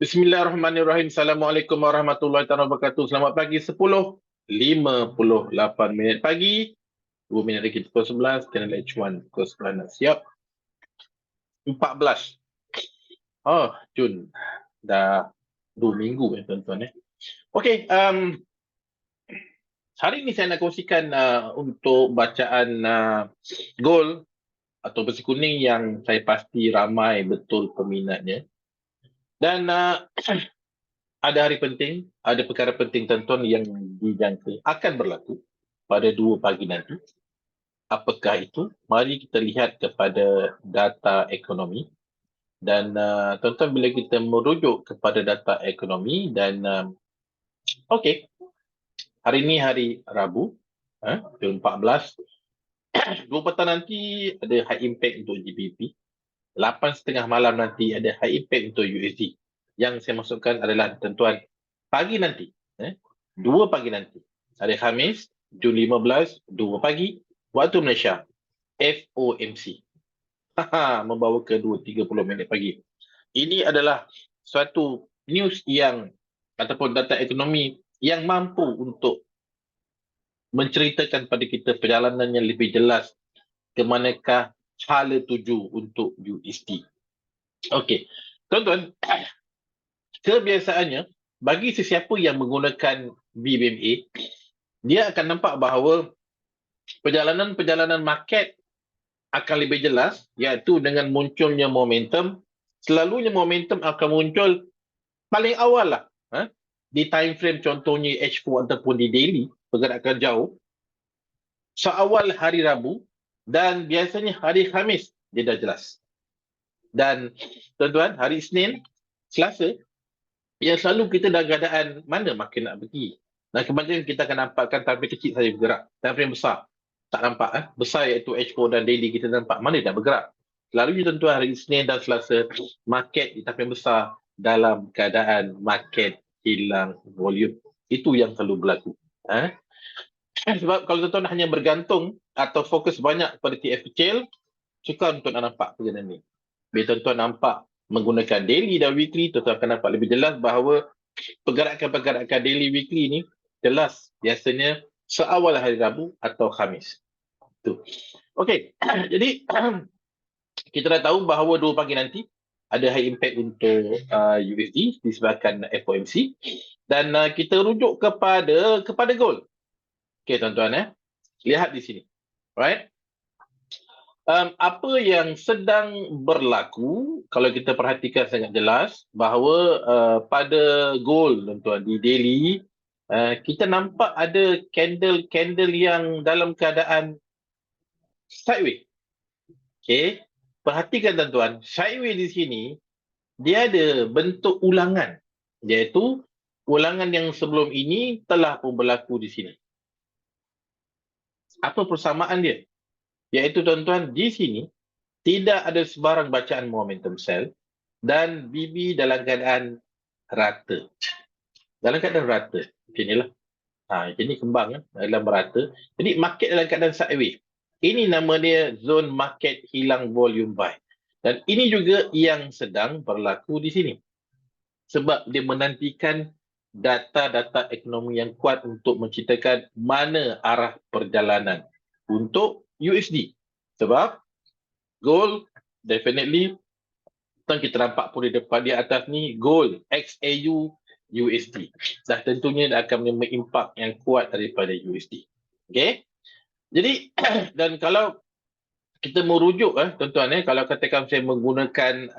Bismillahirrahmanirrahim. Assalamualaikum warahmatullahi wabarakatuh. Selamat pagi 10:58 minit pagi. 2 minit lagi pukul 11. Channel H1 pukul 9. Siap. 14. Oh, Jun. Dah 2 minggu tuan-tuan. Okey, hari ini saya nak kongsikan untuk bacaan gol atau besi kuning yang saya pasti ramai betul peminatnya. Dan ada hari penting, ada perkara penting tuan-tuan yang dijangka akan berlaku pada 2 pagi nanti. Apakah itu? Mari kita lihat kepada data ekonomi. Dan tuan-tuan, bila kita merujuk kepada data ekonomi dan okey, hari ini hari Rabu, Jun 14. 2 petang nanti ada high impact untuk GBP. 8.30 malam nanti ada high impact untuk USD. Yang saya maksudkan adalah tuan-tuan, pagi nanti, 2 pagi nanti, hari Khamis, Jun 15, 2 pagi, waktu Malaysia, FOMC. Membawa ke 2.30 minit pagi. Ini adalah suatu news yang ataupun data ekonomi yang mampu untuk menceritakan pada kita perjalanan yang lebih jelas ke manakah hala tuju untuk USD. Okey, tuan-tuan, kebiasaannya bagi sesiapa yang menggunakan BBMA, dia akan nampak bahawa perjalanan-perjalanan market akan lebih jelas, iaitu dengan munculnya momentum. Selalunya momentum akan muncul paling awal lah, di time frame contohnya H4 ataupun di daily, pergerakan jauh, seawal hari Rabu dan biasanya hari Khamis dia dah jelas. Dan tuan-tuan, hari Isnin, Selasa, yang selalu kita dah keadaan mana makin nak pergi. Dan kebanyakan kita akan nampakkan time frame kecil saja bergerak, time frame besar tak nampak. Besar iaitu H4 dan daily kita nampak mana dah bergerak. Selalunya tuan-tuan, hari Isnin dan Selasa, market di time frame besar dalam keadaan market hilang volume. Itu yang selalu berlaku. Sebab kalau tuan-tuan hanya bergantung atau fokus banyak pada TF kecil, sukar untuk nak nampak perjalanan ni. Bila tuan-tuan nampak menggunakan daily dan weekly, tuan-tuan akan nampak lebih jelas bahawa pergerakan-pergerakan daily weekly ni jelas biasanya seawal hari Rabu atau Khamis. Okey, jadi kita dah tahu bahawa 2 pagi nanti ada high impact untuk USD disebabkan FOMC dan kita rujuk kepada gold. Okey tuan-tuan, lihat di sini. Right? Apa yang sedang berlaku kalau kita perhatikan sangat jelas bahawa pada gold tuan-tuan di daily kita nampak ada candle yang dalam keadaan sideways. Okey, perhatikan tuan-tuan, sideways di sini dia ada bentuk ulangan, iaitu ulangan yang sebelum ini telah pun berlaku di sini. Apa persamaan dia? Iaitu tuan-tuan, di sini tidak ada sebarang bacaan momentum sell dan BB dalam keadaan rata. Dalam keadaan rata. Macam inilah. Ini kembang dalam rata. Jadi market dalam keadaan sideways. Ini nama dia zone market hilang volume buy. Dan ini juga yang sedang berlaku di sini. Sebab dia menantikan data-data ekonomi yang kuat untuk menceritakan mana arah perjalanan untuk USD. Sebab gold definitely kita nampak pun di depan di atas ni gold XAU USD. Dah tentunya akan menimpak yang kuat daripada USD. Okey. Jadi dan kalau kita merujuk tuan-tuan kalau katakan saya menggunakan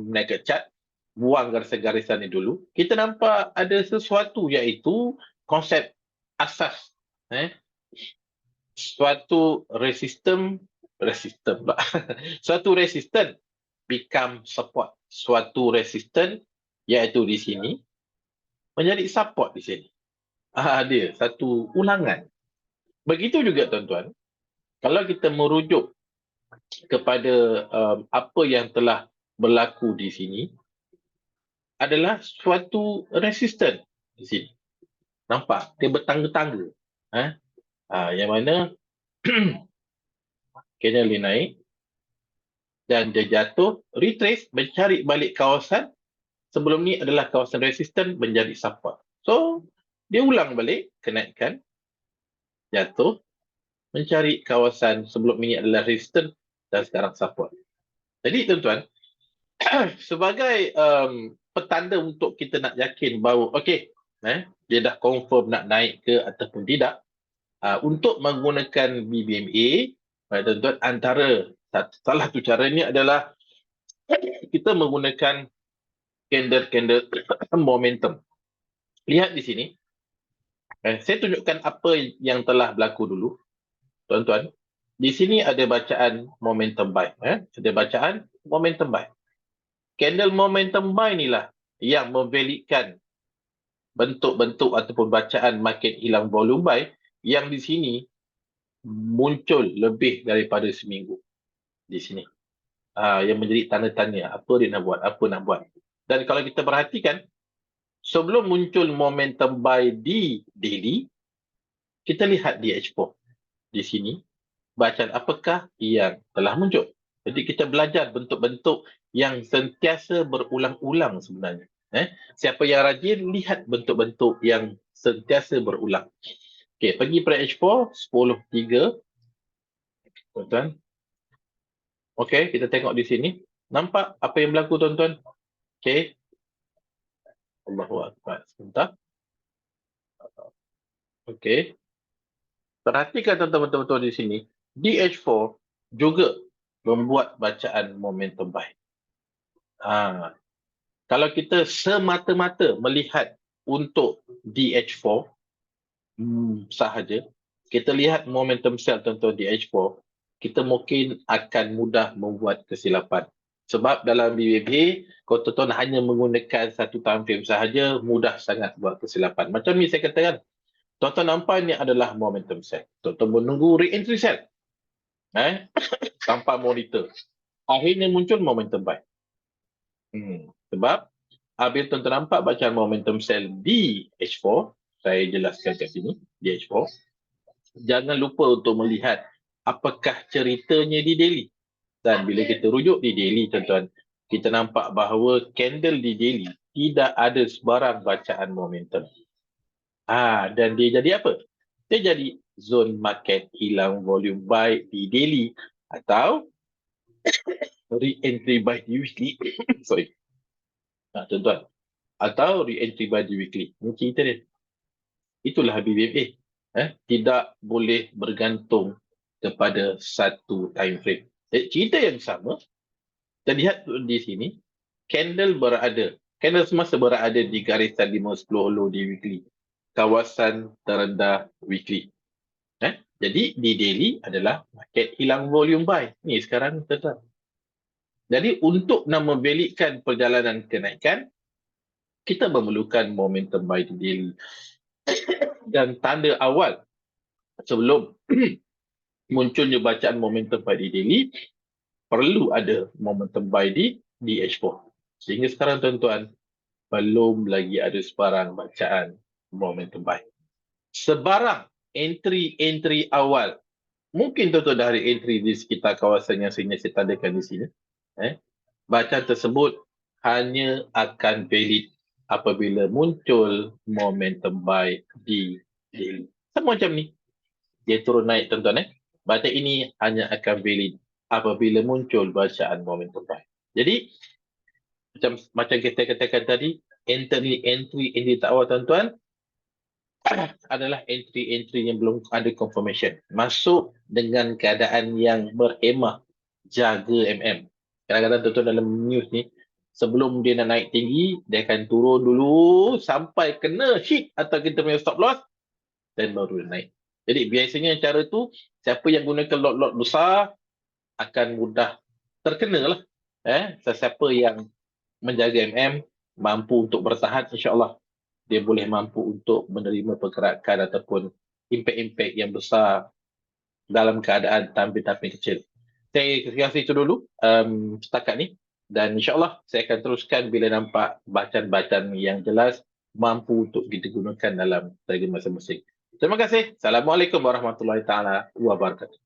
naked chart, buang garisan-garisan ni dulu, kita nampak ada sesuatu iaitu konsep asas suatu resistant suatu resistant become support. Suatu resistant iaitu di sini menjadi support di sini. Dia satu ulangan. Begitu juga tuan-tuan, kalau kita merujuk kepada apa yang telah berlaku di sini adalah suatu resistant di sini. Nampak? Dia bertangga-tangga. Yang mana candle dia naik dan dia jatuh, retrace, mencari balik kawasan sebelum ni adalah kawasan resisten menjadi support. So, dia ulang balik, kenaikan, jatuh, mencari kawasan sebelum ini adalah resisten dan sekarang support. Jadi tuan-tuan, sebagai petanda untuk kita nak yakin bahawa okey, dia dah confirm nak naik ke ataupun tidak, untuk menggunakan BBMA, tuan-tuan, antara salah satu caranya adalah kita menggunakan candle momentum. Lihat di sini, saya tunjukkan apa yang telah berlaku dulu. Tuan-tuan, di sini ada bacaan momentum buy. Ada bacaan momentum buy. Candle momentum buy inilah yang memvalidkan bentuk-bentuk ataupun bacaan market hilang volume buy yang di sini muncul lebih daripada seminggu. Di sini. Yang menjadi tanda tanya, apa dia nak buat, apa nak buat. Dan kalau kita perhatikan, sebelum muncul momentum buy di daily, kita lihat di H4. Di sini, bacaan apakah yang telah muncul. Jadi kita belajar bentuk-bentuk yang sentiasa berulang-ulang sebenarnya. Siapa yang rajin, lihat bentuk-bentuk yang sentiasa berulang. Okey, pergi pada H4, 10.3. Tuan-tuan. Okey, kita tengok di sini. Nampak apa yang berlaku, tuan-tuan? Okey. Allahu Akbar. Sebentar. Okey. Perhatikan tuan-tuan betul-betul di sini. DH4 juga membuat bacaan momentum buy. Kalau kita semata-mata melihat untuk DH4 sahaja, kita lihat momentum sell tuan-tuan DH4, kita mungkin akan mudah membuat kesilapan. Sebab dalam BBB, kalau tuan-tuan hanya menggunakan satu time frame sahaja, mudah sangat buat kesilapan. Macam ni saya katakan, tuan-tuan nampak ini adalah momentum sell. Tuan-tuan menunggu re-entry sell. Tanpa monitor. Akhirnya muncul momentum buy. Sebab, apabila tuan-tuan nampak bacaan momentum sell di H4, saya jelaskan kat sini, di H4, jangan lupa untuk melihat apakah ceritanya di daily. Dan bila kita rujuk di daily, tuan-tuan, kita nampak bahawa candle di daily tidak ada sebarang bacaan momentum. Dan dia jadi apa? Dia jadi zone market hilang volume buy di daily atau re-entry buy di weekly. Sorry. Tuan-tuan. Atau re-entry buy di weekly. Ini cerita dia. Itulah BBMA. Tidak boleh bergantung kepada satu time frame. Cerita yang sama, kita lihat di sini, candle semasa berada di garisan 5-10 low di weekly. Kawasan terendah weekly. Jadi di daily adalah market hilang volume buy. Ni sekarang tuan-tuan. Jadi untuk nak memvalidkan perjalanan kenaikan, kita memerlukan momentum buy di daily. Dan tanda awal sebelum munculnya bacaan momentum buy di daily, perlu ada momentum buy di H4. Sehingga sekarang tuan-tuan, belum lagi ada sebarang bacaan momentum buy. Sebarang entry awal, mungkin tuan-tuan dah ada entry di sekitar kawasan yang saya tandakan di sini. Bacaan tersebut hanya akan valid apabila muncul momentum buy di daily. Sama macam ni. Dia turun naik tuan-tuan. Bacaan ini hanya akan valid apabila muncul bacaan momentum buy. Jadi, macam kita katakan tadi, entry awal tuan-tuan, adalah entry yang belum ada confirmation. Masuk dengan keadaan yang berhemah, jaga MM. Kadang-kadang tuan-tuan dalam news ni, sebelum dia nak naik tinggi, dia akan turun dulu sampai kena hit atau kita punya stop loss, dan baru dia naik. Jadi biasanya cara tu, siapa yang gunakan lot-lot besar akan mudah terkena lah. Sesiapa yang menjaga MM, mampu untuk bertahan, insyaAllah dia boleh mampu untuk menerima pergerakan ataupun impact-impact yang besar dalam keadaan tampil-tampil kecil. Saya kasih itu dulu setakat ni, dan insyaAllah saya akan teruskan bila nampak bacaan-bacaan yang jelas mampu untuk kita gunakan dalam strategi masing-masing. Terima kasih. Assalamualaikum warahmatullahi taala wabarakatuh.